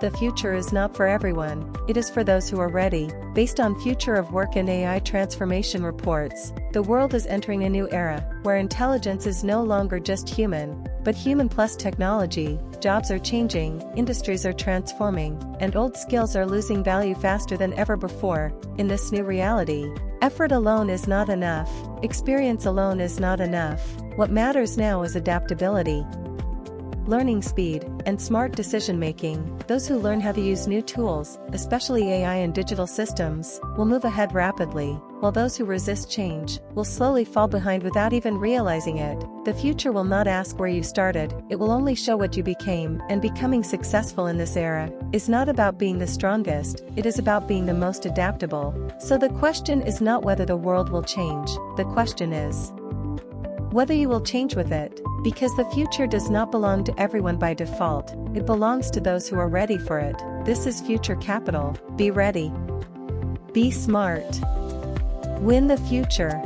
the future is not for everyone, it is for those who are ready. Based on Future of Work and AI transformation reports, the world is entering a new era, where intelligence is no longer just human, but human plus technology. Jobs are changing, industries are transforming, and old skills are losing value faster than ever before. In this new reality, effort alone is not enough, experience alone is not enough. What matters now is adaptability, learning speed, and smart decision-making. Those who learn how to use new tools, especially AI and digital systems, will move ahead rapidly, while those who resist change will slowly fall behind without even realizing it. The future will not ask where you started, it will only show what you became, and becoming successful in this era is not about being the strongest, it is about being the most adaptable. So the question is not whether the world will change, the question is whether you will change with it. Because the future does not belong to everyone by default, it belongs to those who are ready for it. This is Future Capital. Be ready. Be smart. Win the future.